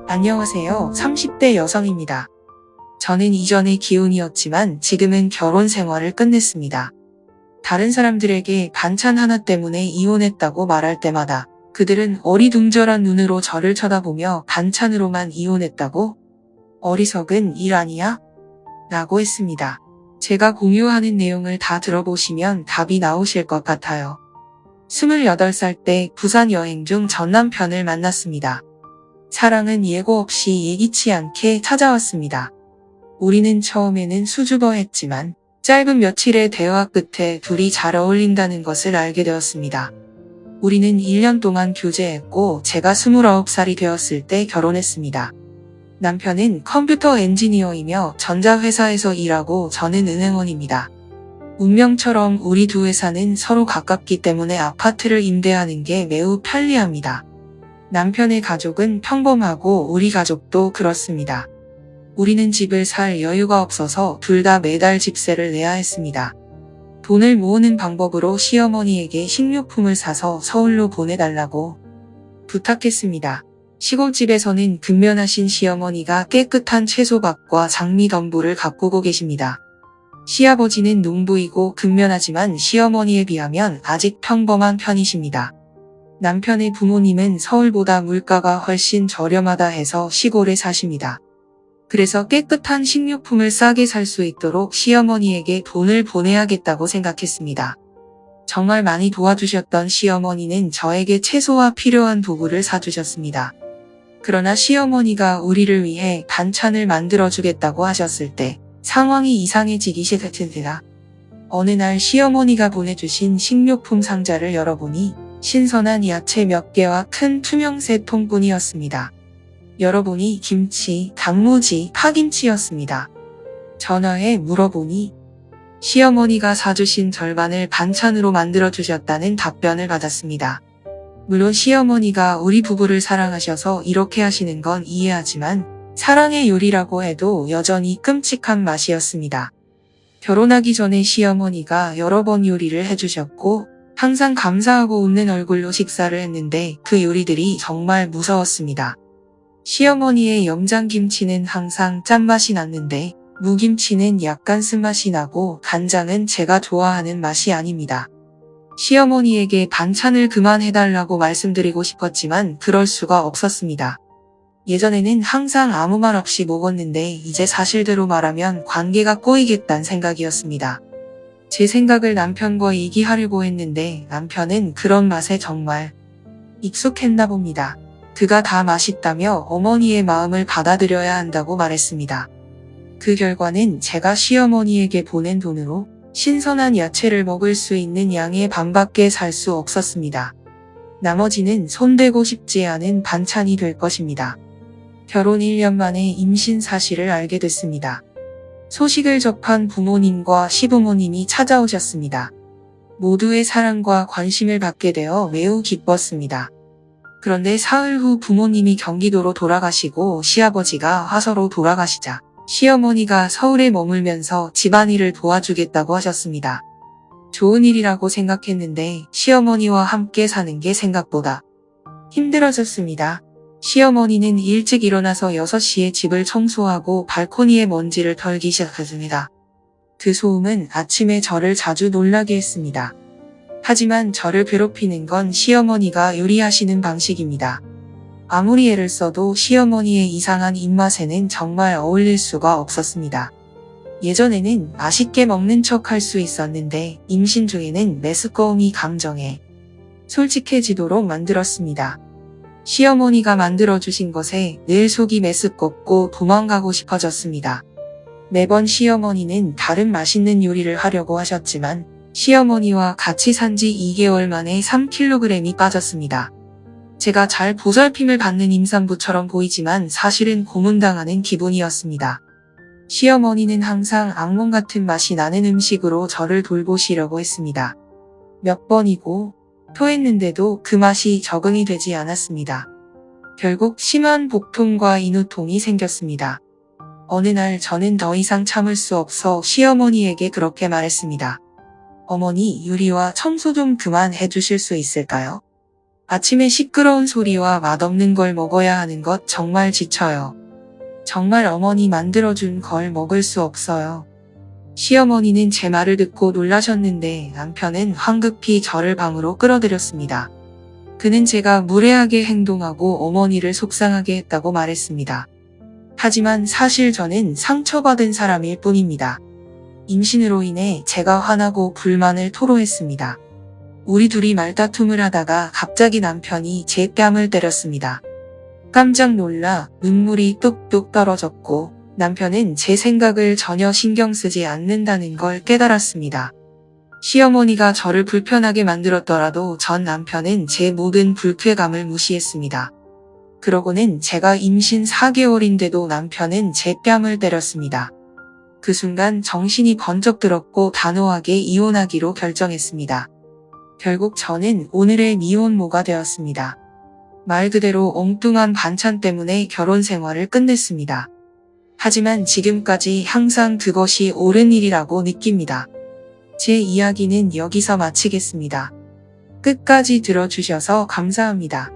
안녕하세요. 30대 여성입니다. 저는 이전에 기혼이었지만 지금은 결혼 생활을 끝냈습니다. 다른 사람들에게 반찬 하나 때문에 이혼했다고 말할 때마다 그들은 어리둥절한 눈으로 저를 쳐다보며 반찬으로만 이혼했다고? 어리석은 일 아니야? 라고 했습니다. 제가 공유하는 내용을 다 들어보시면 답이 나오실 것 같아요. 28살 때 부산 여행 중 전 남편을 만났습니다. 사랑은 예고 없이 예기치 않게 찾아왔습니다. 우리는 처음에는 수줍어했지만 짧은 며칠의 대화 끝에 둘이 잘 어울린다는 것을 알게 되었습니다. 우리는 1년 동안 교제했고 제가 29살이 되었을 때 결혼했습니다. 남편은 컴퓨터 엔지니어이며 전자회사에서 일하고 저는 은행원입니다. 운명처럼 우리 두 회사는 서로 가깝기 때문에 아파트를 임대하는 게 매우 편리합니다. 남편의 가족은 평범하고 우리 가족도 그렇습니다. 우리는 집을 살 여유가 없어서 둘 다 매달 집세를 내야 했습니다. 돈을 모으는 방법으로 시어머니에게 식료품을 사서 서울로 보내달라고 부탁했습니다. 시골집에서는 근면하신 시어머니가 깨끗한 채소밭과 장미덤불을 가꾸고 계십니다. 시아버지는 농부이고 근면하지만 시어머니에 비하면 아직 평범한 편이십니다. 남편의 부모님은 서울보다 물가가 훨씬 저렴하다 해서 시골에 사십니다. 그래서 깨끗한 식료품을 싸게 살 수 있도록 시어머니에게 돈을 보내야겠다고 생각했습니다. 정말 많이 도와주셨던 시어머니는 저에게 채소와 필요한 도구를 사주셨습니다. 그러나 시어머니가 우리를 위해 반찬을 만들어주겠다고 하셨을 때 상황이 이상해지기 시작했습니다. 어느 날 시어머니가 보내주신 식료품 상자를 열어보니 신선한 야채 몇 개와 큰 투명새 통뿐이었습니다. 열어보니 김치, 단무지, 파김치였습니다. 전화해 물어보니 시어머니가 사주신 절반을 반찬으로 만들어주셨다는 답변을 받았습니다. 물론 시어머니가 우리 부부를 사랑하셔서 이렇게 하시는 건 이해하지만 사랑의 요리라고 해도 여전히 끔찍한 맛이었습니다. 결혼하기 전에 시어머니가 여러 번 요리를 해주셨고 항상 감사하고 웃는 얼굴로 식사를 했는데 그 요리들이 정말 무서웠습니다. 시어머니의 염장김치는 항상 짠맛이 났는데 무김치는 약간 쓴맛이 나고 간장은 제가 좋아하는 맛이 아닙니다. 시어머니에게 반찬을 그만해달라고 말씀드리고 싶었지만 그럴 수가 없었습니다. 예전에는 항상 아무 말 없이 먹었는데 이제 사실대로 말하면 관계가 꼬이겠다는 생각이었습니다. 제 생각을 남편과 얘기하려고 했는데 남편은 그런 맛에 정말 익숙했나 봅니다. 그가 다 맛있다며 어머니의 마음을 받아들여야 한다고 말했습니다. 그 결과는 제가 시어머니에게 보낸 돈으로 신선한 야채를 먹을 수 있는 양의 반밖에 살 수 없었습니다. 나머지는 손대고 싶지 않은 반찬이 될 것입니다. 결혼 1년 만에 임신 사실을 알게 됐습니다. 소식을 접한 부모님과 시부모님이 찾아오셨습니다. 모두의 사랑과 관심을 받게 되어 매우 기뻤습니다. 그런데 사흘 후 부모님이 경기도로 돌아가시고 시아버지가 화서로 돌아가시자 시어머니가 서울에 머물면서 집안일을 도와주겠다고 하셨습니다. 좋은 일이라고 생각했는데 시어머니와 함께 사는 게 생각보다 힘들어졌습니다. 시어머니는 일찍 일어나서 6시에 집을 청소하고 발코니에 먼지를 털기 시작했습니다. 그 소음은 아침에 저를 자주 놀라게 했습니다. 하지만 저를 괴롭히는 건 시어머니가 요리하시는 방식입니다. 아무리 애를 써도 시어머니의 이상한 입맛에는 정말 어울릴 수가 없었습니다. 예전에는 맛있게 먹는 척 할 수 있었는데 임신 중에는 메스꺼움이 감정에 솔직해지도록 만들었습니다. 시어머니가 만들어주신 것에 늘 속이 메스껍고 도망가고 싶어졌습니다. 매번 시어머니는 다른 맛있는 요리를 하려고 하셨지만 시어머니와 같이 산 지 2개월 만에 3kg이 빠졌습니다. 제가 잘 보살핌을 받는 임산부처럼 보이지만 사실은 고문당하는 기분이었습니다. 시어머니는 항상 악몽 같은 맛이 나는 음식으로 저를 돌보시려고 했습니다. 몇 번이고 토했는데도 그 맛이 적응이 되지 않았습니다. 결국 심한 복통과 인후통이 생겼습니다. 어느 날 저는 더 이상 참을 수 없어 시어머니에게 그렇게 말했습니다. 어머니, 요리와 청소 좀 그만 해주실 수 있을까요? 아침에 시끄러운 소리와 맛없는 걸 먹어야 하는 것 정말 지쳐요. 정말 어머니 만들어준 걸 먹을 수 없어요. 시어머니는 제 말을 듣고 놀라셨는데 남편은 황급히 저를 방으로 끌어들였습니다. 그는 제가 무례하게 행동하고 어머니를 속상하게 했다고 말했습니다. 하지만 사실 저는 상처받은 사람일 뿐입니다. 임신으로 인해 제가 화나고 불만을 토로했습니다. 우리 둘이 말다툼을 하다가 갑자기 남편이 제 뺨을 때렸습니다. 깜짝 놀라 눈물이 뚝뚝 떨어졌고 남편은 제 생각을 전혀 신경 쓰지 않는다는 걸 깨달았습니다. 시어머니가 저를 불편하게 만들었더라도 전 남편은 제 모든 불쾌감을 무시했습니다. 그러고는 제가 임신 4개월인데도 남편은 제 뺨을 때렸습니다. 그 순간 정신이 번쩍 들었고 단호하게 이혼하기로 결정했습니다. 결국 저는 오늘의 미혼모가 되었습니다. 말 그대로 엉뚱한 반찬 때문에 결혼 생활을 끝냈습니다. 하지만 지금까지 항상 그것이 옳은 일이라고 느낍니다. 제 이야기는 여기서 마치겠습니다. 끝까지 들어주셔서 감사합니다.